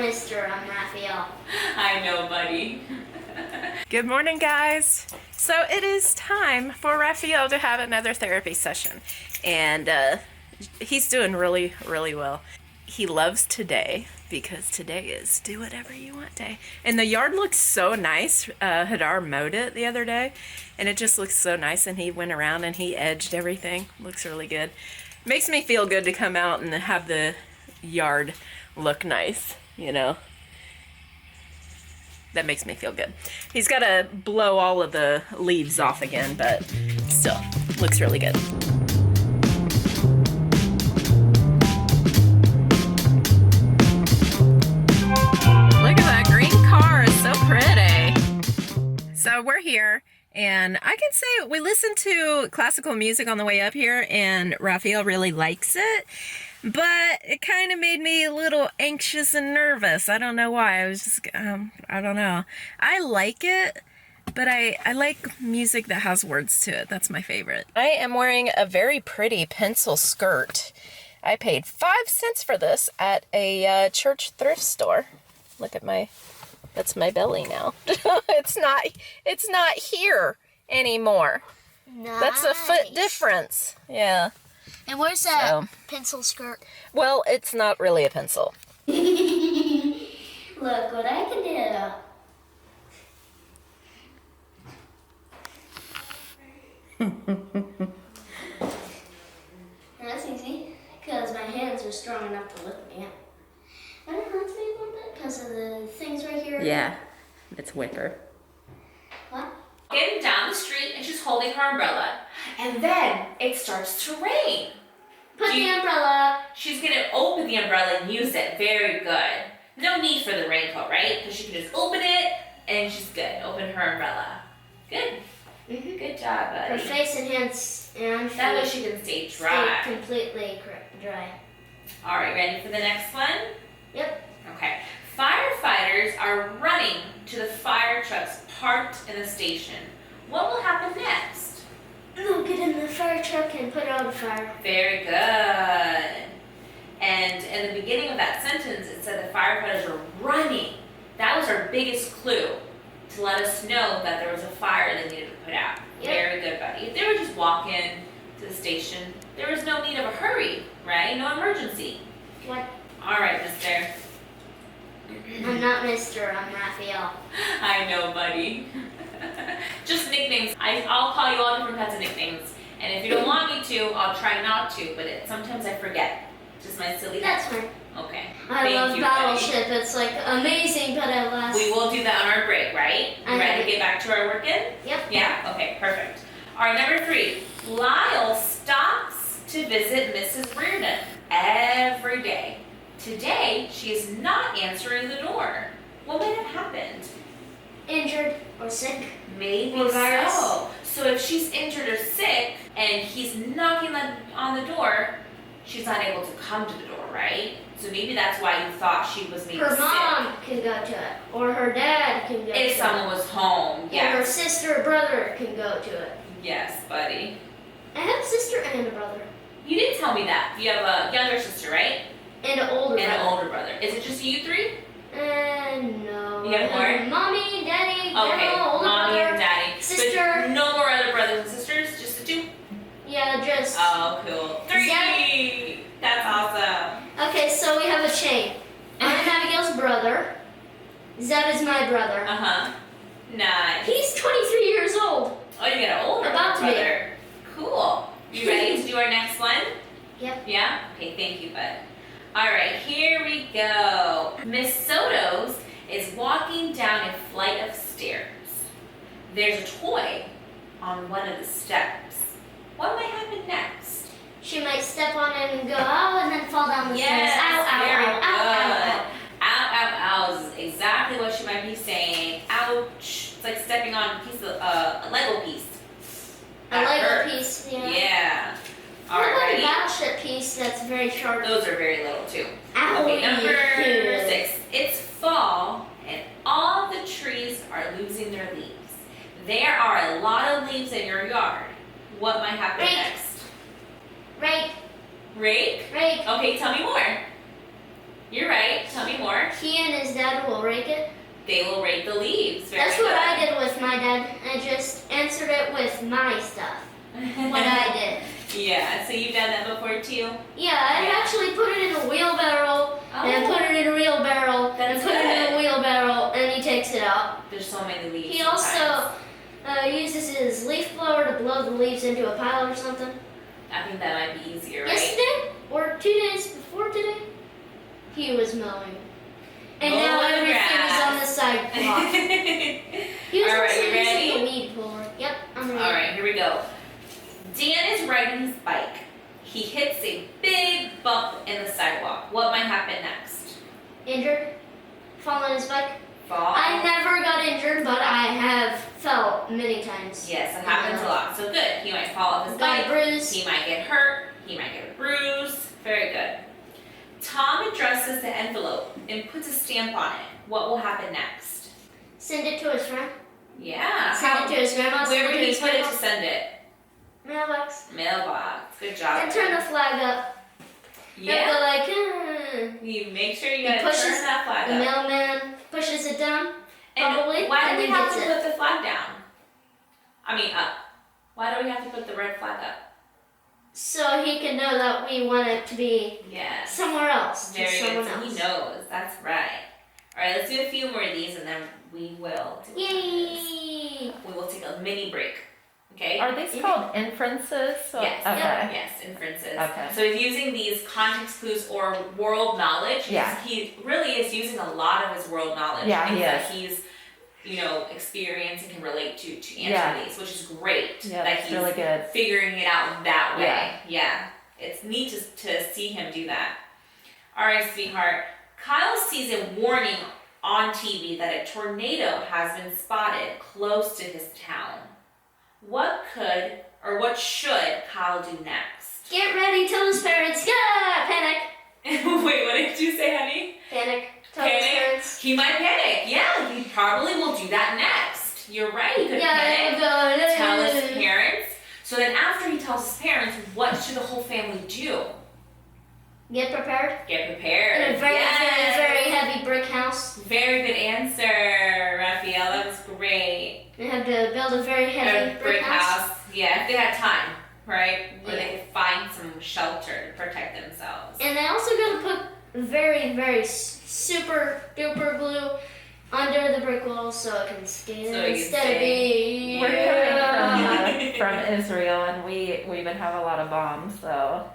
Mr. I'm Rafael. I know, buddy. Good morning, guys. So it is time for Rafael to have another therapy session. And he's doing really, really well. He loves today because today is do whatever you want day. And the yard looks so nice. Hadar mowed it the other day and it just looks so nice. And he went around and he edged everything. Looks really good. Makes me feel good to come out and have the yard look nice, you know. That makes me feel good. He's got to blow all of the leaves off again, but still, looks really good. Look at that green car, it's so pretty. So we're here, and I can say we listened to classical music on the way up here, and Rafael really likes it. But it kind of made me a little anxious and nervous. I don't know why. I was just, I don't know. I like it, but I like music that has words to it. That's my favorite. I am wearing a very pretty pencil skirt. I paid 5 cents for this at a church thrift store. Look at that's my belly now. It's not here anymore. Nice. That's a foot difference. Yeah. And where's that pencil skirt? Well, it's not really a pencil. Look what I can do. That's easy, because my hands are strong enough to lift me up. And it hurts me a little bit because of the things right here. Yeah, it's wicker. What? Getting down the street and she's holding her umbrella. And then it starts to rain. Put the umbrella. She's gonna open the umbrella and use it. Very good. No need for the raincoat, right? Because she can just open it and she's good. Open her umbrella. Good. Mm-hmm. Good job, buddy. Her face and hands and That way feet she can stay dry. stay completely dry. All right, ready for the next one? Yep. Okay. Firefighters are running to the fire trucks parked in the station. What will happen next? They'll get in the fire truck and put it on the fire. Very good. And in the beginning of that sentence, it said the firefighters are running. That was our biggest clue to let us know that there was a fire they needed to put out. Yep. Very good, buddy. If they were just walking to the station, there was no need of a hurry, right? No emergency. What? All right, mister. I'm not Mr. I'm Rafael. I know, buddy. Just nicknames. I'll call you all different kinds of nicknames. And if you don't want me to, I'll try not to, but sometimes I forget. Just my silly That's fine. Okay. I love Thank you, Battleship. buddy. It's like amazing, but at last. We will do that on our break, right? You ready to get back to our working? Yep. Yeah? Okay, perfect. All right, number 3. Lyle stops to visit Mrs. Reardon every day. Today, she is not answering the door. What might have happened? Injured or sick. Maybe Or virus. so. If she's injured or sick and he's knocking on the door, she's not able to come to the door, right? So maybe that's why you thought she was maybe Her sick. mom can go to it, or her dad can go to it. If someone was home, And her yes. sister or brother can go to it. Yes, buddy. I have a sister and a brother. You didn't tell me that. You have a younger sister, right? And an older And brother. an older brother. Is it just you 3? No. You have more? Mommy, daddy, Okay, grandma, older mommy brother, and daddy. sister. But no more other brothers and sisters? Just the 2? Yeah, just. Oh, cool. 3! That's awesome. Okay, so we have a chain. I'm Abigail's brother. Zed is my brother. Uh-huh. Nice. He's 23 years old. Oh, you got an older About to be. brother. Cool. You ready to do our next one? Yep. Yeah? Okay, thank you, bud. All right, here we go. Miss Soto's is walking down a flight of stairs. There's a toy on one of the steps. What might happen next? She might step on it and go, oh, and then fall down the Yes, stairs. Ow, ow, very ow, ow, ow, good. Ow, ow, ow is exactly what she might be saying. Ouch. It's like stepping on a piece of a Lego piece. ow. A That Lego hurts. piece, yeah. Yeah. All What right, about a ready? battleship piece that's very sharp? Those are very little too. Ow. Okay, number 6. It's fall and all the trees are losing their leaves. There are a lot of leaves in your yard. What might happen Rake. next? Rake. Rake? Rake. Okay, tell me more. You're right. Tell me more. He and his dad will rake it. They will rake the leaves. Very That's what I did with my dad. I just answered it with my stuff. What I did. Yeah, so you've done that before too? Yeah, I actually put it in a wheelbarrow, and put it in a wheelbarrow, and put it in a wheelbarrow, and he takes it out. There's so many leaves. He also uses his leaf blower to blow the leaves into a pile or something. I think that might be easier, right? Yesterday, or 2 days before today, he was mowing. And Mowing now the everything is grass. on the sidewalk. He was All right, also you ready? using a weed puller. Yep, I'm ready. All right, here we go. Dan is riding his bike. He hits a big bump in the sidewalk. What might happen next? Injured? Fall on his bike? Fall? I never got injured, but I have fell many times. Yes, it happens a lot. So good. He might fall off his Got bike. a bruise. He might get hurt. He might get a bruise. Very good. Tom addresses the envelope and puts a stamp on it. What will happen next? Send it to his friend. Yeah. Send it to his grandma. Where would send it to he his put it to grandma. send it? Mailbox. Mailbox. Good job. And turn the flag up. Yeah. They'll go like, You make sure you He gotta pushes turn that flag the up. mailman pushes it down. And Probably, why do and we then have gets to it. put the flag down? I mean up. Why do we have to put the red flag up? So he can know that we want it to be Yes. somewhere else. To Very someone good. So else. he knows. That's right. All right, let's do a few more of these and then we will do Yay! We will take a mini break. Okay? Are these called inferences? Yes. Okay. Yes, inferences. Okay. So he's using these context clues or world knowledge. Yeah. He really is using a lot of his world knowledge. Yeah, he things that is. he's, experienced and can relate to answer Yeah. these, which is great. Yeah, that that's he's really good. figuring it out that way. Yeah. Yeah. It's neat to see him do that. All right, sweetheart. Kyle sees a warning on TV that a tornado has been spotted close to his town. What should Kyle do next? Get ready, tell his parents. Yeah! Panic! Wait, what did you say, honey? Panic. Tell his Panic? parents. He might panic. Yeah, he probably will do that next. You're right, he could panic. Yeah, Tell his parents. So then after he tells his parents, what should the whole family do? Get prepared. Get prepared. In a very, Yes. very, very heavy brick house. Very good answer, Rafael. That was great. They have to build a very heavy A brick house. Yeah, if they had time, right? Where Yeah. they could find some shelter to protect themselves. And they also got to put very, very super duper glue under the brick wall so it can stay So there it can instead of stay. being. We're coming from Israel, and we even have a lot of bombs, so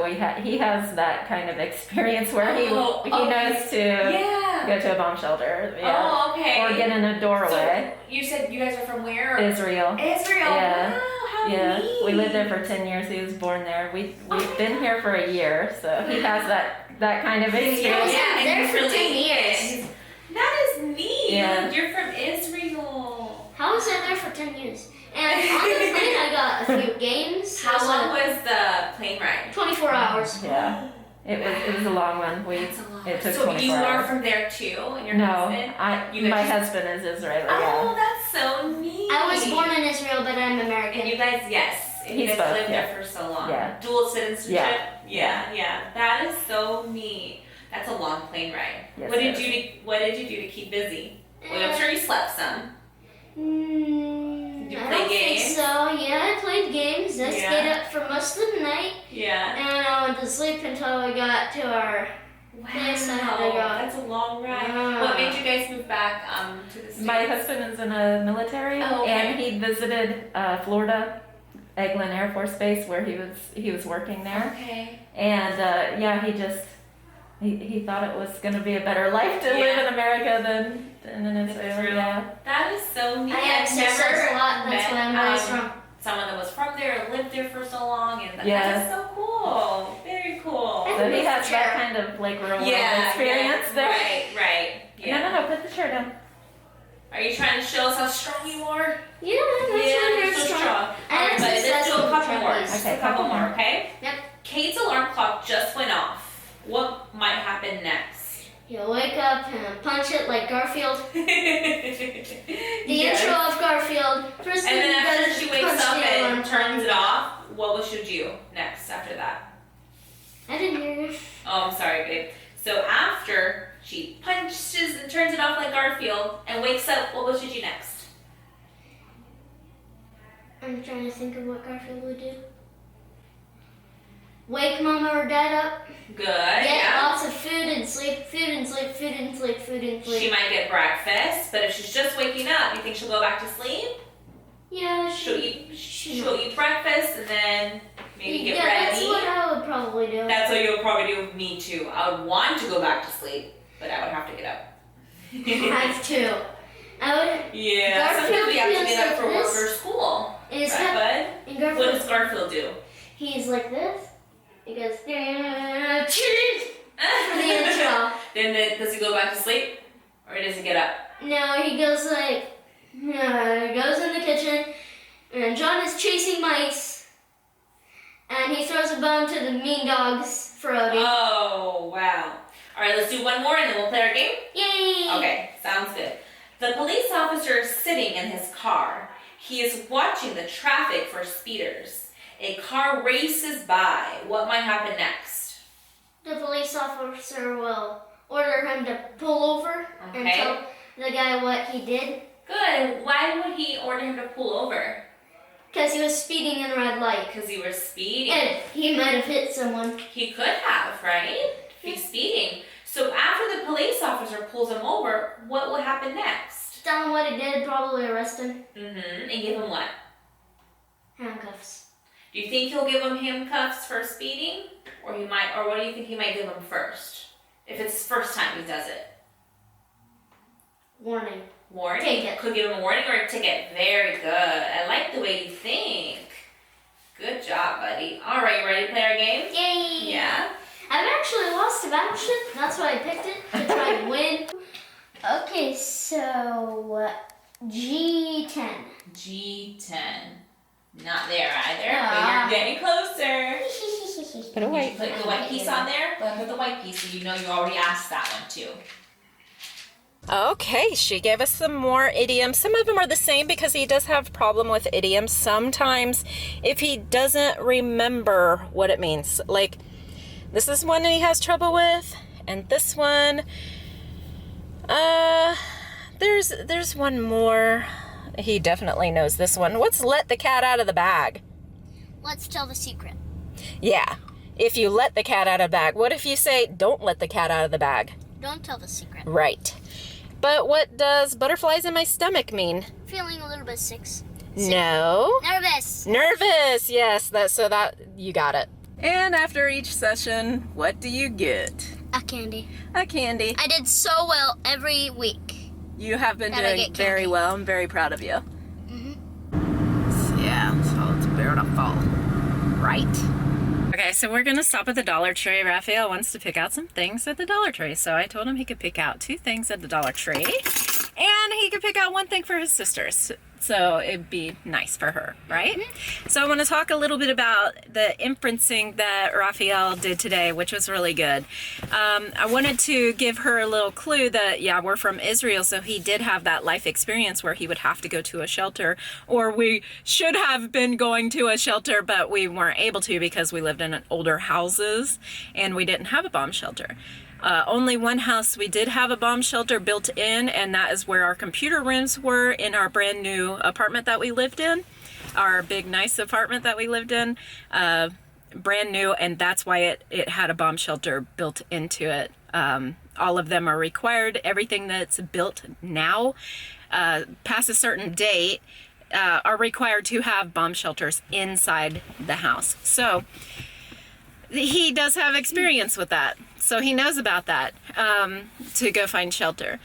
he has that kind of experience where he knows to Yeah. go to a bomb shelter, Oh, okay. or get in a doorway. So you said you guys are from where? Or? Israel. Israel. Yeah. Wow, how Yeah, neat. we lived there for 10 years. He was born there. We've been here for a year, so he has that kind of experience. Yeah, and there he's for 10 really years. is. That is neat. Yeah. You're from Israel. How was I there for 10 years? And on the plane, I got a few games. How long was the plane ride? 24 hours. Yeah, it was a long one. That's a lot. It took So 24 you are hours. from there too, and your No, husband? You guys my just- husband is Israeli. Oh, Yeah. that's so neat. I was born in Israel, but I'm American. And you guys, yes. And you He's guys both, lived yeah. there for so long. Yeah. Dual citizenship? Yeah. Yeah. That is so neat. That's a long plane ride. Yes, What it did you do to keep busy? Well, I'm sure you slept some. You I play don't games? think so. Yeah, I played games. I Yeah. stayed up for most of the night, Yeah. and I went to sleep until we got to our. Wow. Yes, I had to go. That's a long ride. Yeah. What made you guys move back to the States? My husband is in a military, Oh, okay. and he visited Florida, Eglin Air Force Base, where he was working there. Okay. And he thought it was going to be a better life to live Yeah. in America than in Israel. Yeah. That is so neat. I exercise a lot. That's met, why I'm always from. someone that was from there and lived there for so long, and Yeah. that is so cool. Very cool. So he has that kind of like real world experience there. Right. Yeah. No, put the chair down. Are you trying to show us how strong you are? Yeah, that's You're very so strong. strong. I Alright, but exercise let's do a with couple more. trapeze. Okay, A couple more, okay? Yep. Kate's alarm clock just went off. What might happen next? You'll wake up and punch it like Garfield. The Yes. intro of Garfield. First And thing then you after gotta she punch wakes up the alarm and turns it off, what will she do next after that? I didn't hear you. Oh, I'm sorry, babe. So after she punches and turns it off like Garfield and wakes up, what will she do next? I'm trying to think of what Garfield would do. Wake mama or dad up. Good, Get lots of food and sleep, food and sleep, food and sleep, food and sleep. She might get breakfast, but if she's just waking up, you think she'll go back to sleep? Yeah, She'll eat breakfast and then maybe get ready. Yeah, that's what I would probably do. That's what you would probably do with me too. I would want to go back to sleep, but I would have to get up. I have to. I would. Yeah, sometimes we have to get up for work or this. school. Is right, bud? And Garfield, What does Garfield do? He's like this. He goes, for the intro. Then does he go back to sleep? Or does he get up? No, he goes like, goes in the kitchen, and John is chasing mice, and he throws a bone to the mean dogs for Odie. Oh, wow. All right, let's do one more and then we'll play our game? Yay! Okay, sounds good. The police officer is sitting in his car. He is watching the traffic for speeders. A car races by. What might happen next? The police officer will order him to pull over and Okay. tell the guy what he did. Good. Why would he order him to pull over? Because he was speeding in a red light. Because he was speeding. And he might have hit someone. He could have, right? If he's speeding. So after the police officer pulls him over, what will happen next? Tell him what he did, probably arrest him. Mm-hmm. And give him what? Handcuffs. Do you think he'll give him handcuffs for speeding? Or what do you think he might give him first? If it's his first time he does it. Warning. Warning? Ticket. Could give him a warning or a ticket. Very good. I like the way you think. Good job, buddy. All right, you ready to play our game? Yay! Yeah? I've actually lost a battleship. That's why I picked it, to try and win. Okay, so G10. G10. Not there either, but you're getting closer. Put a white. Put the white piece on there. Go ahead and put the white piece so you know you already asked that one too. Okay, she gave us some more idioms. Some of them are the same because he does have a problem with idioms sometimes if he doesn't remember what it means. Like, this is one he has trouble with, and this one, there's one more. He definitely knows this one. What's let the cat out of the bag? Let's tell the secret. Yeah, if you let the cat out of the bag. What if you say, don't let the cat out of the bag? Don't tell the secret. Right. But what does butterflies in my stomach mean? Feeling a little bit sick. No. Nervous. Nervous, yes. That you got it. And after each session, what do you get? A candy. A candy. I did so well every week. You have been And I doing get very candy. well. I'm very proud of you. Mm-hmm. Yeah, so it's beautiful. Right. Okay, so we're gonna stop at the Dollar Tree. Rafael wants to pick out some things at the Dollar Tree. So I told him he could pick out 2 things at the Dollar Tree. And he could pick out 1 thing for his sisters. So it'd be nice for her, right? Mm-hmm. So I want to talk a little bit about the inferencing that Rafael did today, which was really good. I wanted to give her a little clue that, yeah, we're from Israel, so he did have that life experience where he would have to go to a shelter, or we should have been going to a shelter, but we weren't able to because we lived in older houses and we didn't have a bomb shelter. Only one house we did have a bomb shelter built in, and that is where our computer rooms were in our brand new apartment that we lived in, our big nice apartment that we lived in, brand new, and that's why it had a bomb shelter built into it. All of them are required. Everything that's built now past a certain date are required to have bomb shelters inside the house. So he does have experience with that. So he knows about that, to go find shelter.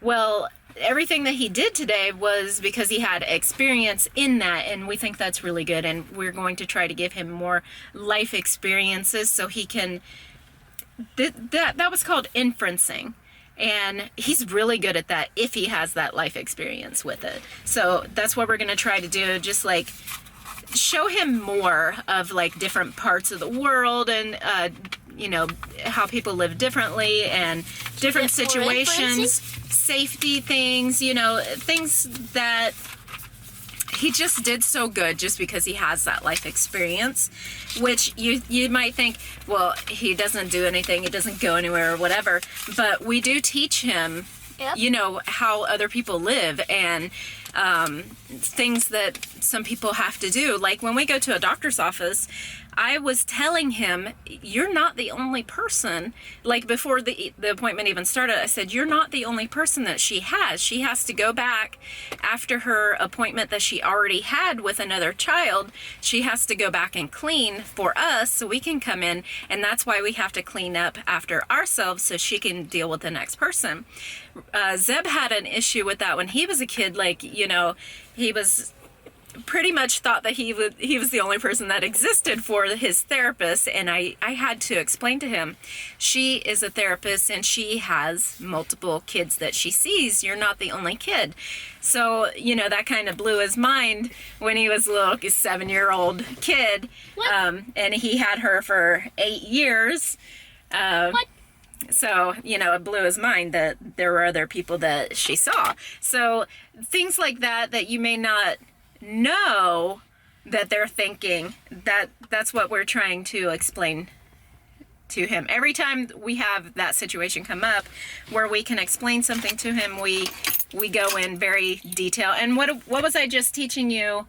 Well, everything that he did today was because he had experience in that, and we think that's really good, and we're going to try to give him more life experiences so he can, that was called inferencing, and he's really good at that if he has that life experience with it. So that's what we're going to try to do, just like show him more of like different parts of the world, and you know, how people live differently and different situations, safety things, you know, things that he just did so good just because he has that life experience, which you might think, well, he doesn't do anything, he doesn't go anywhere or whatever, but we do teach him, you know, how other people live and things that some people have to do. Like when we go to a doctor's office, I was telling him, you're not the only person, like before the appointment even started, I said, you're not the only person that she has. She has to go back after her appointment that she already had with another child. She has to go back and clean for us so we can come in, and that's why we have to clean up after ourselves so she can deal with the next person. Zeb had an issue with that when he was a kid. Like, you know, he was pretty much thought that he was the only person that existed for his therapist, and I had to explain to him, she is a therapist and she has multiple kids that she sees. You're not the only kid. So, you know, that kind of blew his mind when he was a little 7-year-old kid. And he had her for 8 years. So, you know, it blew his mind that there were other people that she saw. So things like that you may not know that they're thinking, that's what we're trying to explain to him. Every time we have that situation come up where we can explain something to him, we go in very detail. And what was I just teaching you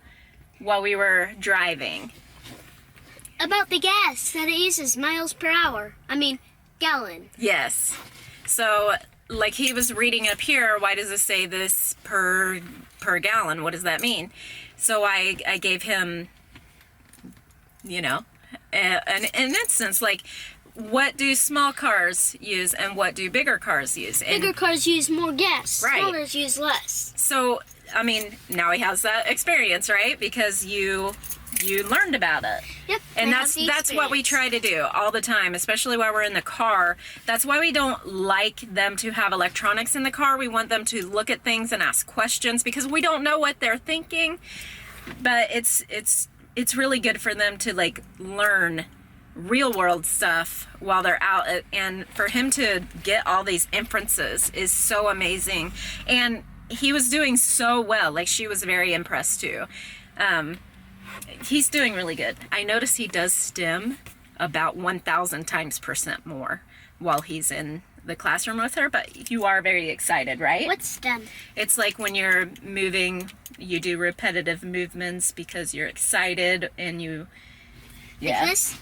while we were driving? About the gas that it uses, miles per hour. I mean, gallon. Yes. So like he was reading up here, why does it say this per gallon? What does that mean? So I gave him, you know, an instance, like, what do small cars use and what do bigger cars use? And bigger cars use more gas. Right. Smaller use less. So, I mean, now he has that experience, right? Because you learned about it. Yep. And that's what we try to do all the time, especially while we're in the car. That's why we don't like them to have electronics in the car. We want them to look at things and ask questions because we don't know what they're thinking. But it's really good for them to like learn real world stuff while they're out, and for him to get all these inferences is so amazing. And he was doing so well. Like, she was very impressed too. He's doing really good. I noticed he does STEM about 1,000 times % more while he's in the classroom with her, but you are very excited, right? What's STEM? It's like when you're moving, you do repetitive movements because you're excited and you... Yeah. Like this?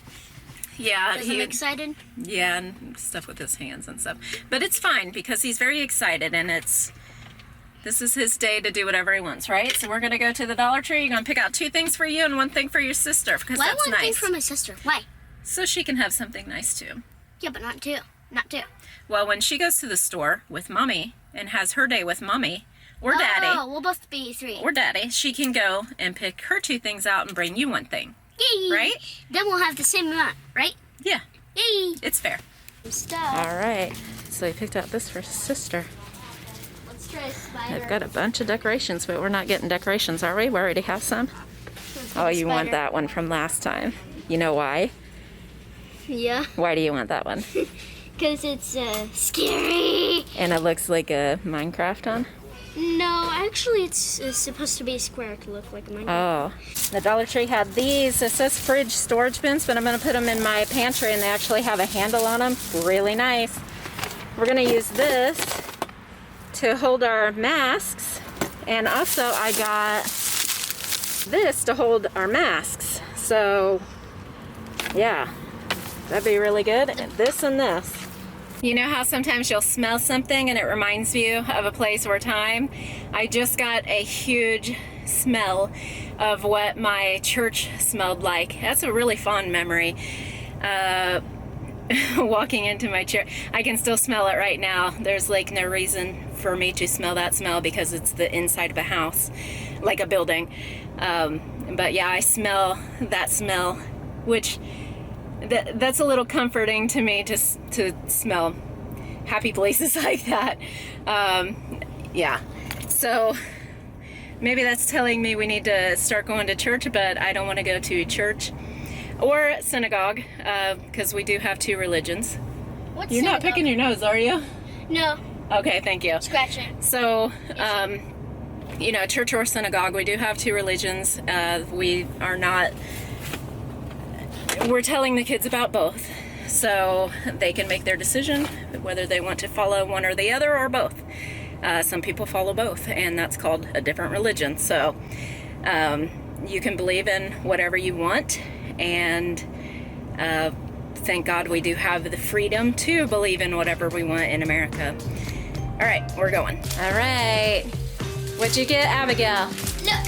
Yeah. Because I'm excited? Yeah, and stuff with his hands and stuff. But it's fine because he's very excited, and this is his day to do whatever he wants, right? So we're going to go to the Dollar Tree. You're going to pick out 2 things for you and 1 thing for your sister because Why that's nice. Why 1 thing for my sister? Why? So she can have something nice too. Yeah, but not 2. Not 2. Well, when she goes to the store with Mommy and has her day with Mommy or Daddy. Oh, we'll both be 3. Or Daddy, she can go and pick her 2 things out and bring you 1 thing. Yay! Right? Then we'll have the same amount, right? Yeah. Yay! It's fair. Stuff. All right. So he picked out this for his sister. Let's try a spider. They've got a bunch of decorations, but we're not getting decorations, are we? We already have some. Oh, you want that one from last time. You know why? Yeah. Why do you want that one? Because it's scary. And it looks like a Minecraft one? No, actually it's supposed to be square to look like a Minecraft. Oh. The Dollar Tree had these. It says fridge storage bins, but I'm going to put them in my pantry, and they actually have a handle on them. Really nice. We're going to use this to hold our masks, and also I got this to hold our masks. So, yeah, that'd be really good. This and this. You know how sometimes you'll smell something and it reminds you of a place or a time? I just got a huge smell of what my church smelled like. That's a really fond memory. Walking into my church, I can still smell it right now. There's like no reason for me to smell that smell because it's the inside of a house, like a building. But yeah, I smell that smell, which that's a little comforting to me to smell happy places like that. Yeah, so maybe that's telling me we need to start going to church, but I don't want to go to church or synagogue because we do have 2 religions. What's You're not synagogue? picking your nose, are you? No. Okay, thank you. Scratch it. So you know, church or synagogue, we do have two religions. We're telling the kids about both, so they can make their decision whether they want to follow one or the other or both. Some people follow both, and that's called a different religion. So you can believe in whatever you want, and thank God we do have the freedom to believe in whatever we want in America. All right, we're going. All right. What'd you get, Abigail? Look.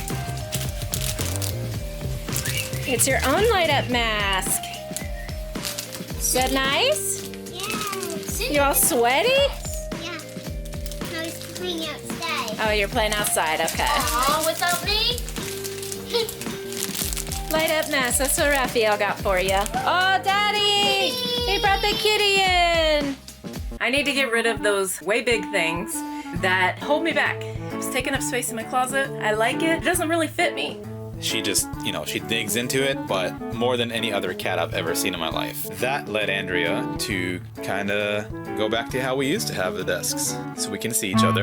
It's your own light-up mask. Is that nice? Yeah. You all sweaty? Yeah. I was playing outside. Oh, you're playing outside. Okay. Aw, without me? Light-up mask. That's what Rafael got for you. Oh, Daddy! He brought the kitty in. I need to get rid of those way big things that hold me back. It's taking up space in my closet. I like it. It doesn't really fit me. She just, she digs into it, but more than any other cat I've ever seen in my life. That led Andrea to kind of go back to how we used to have the desks, so we can see each other.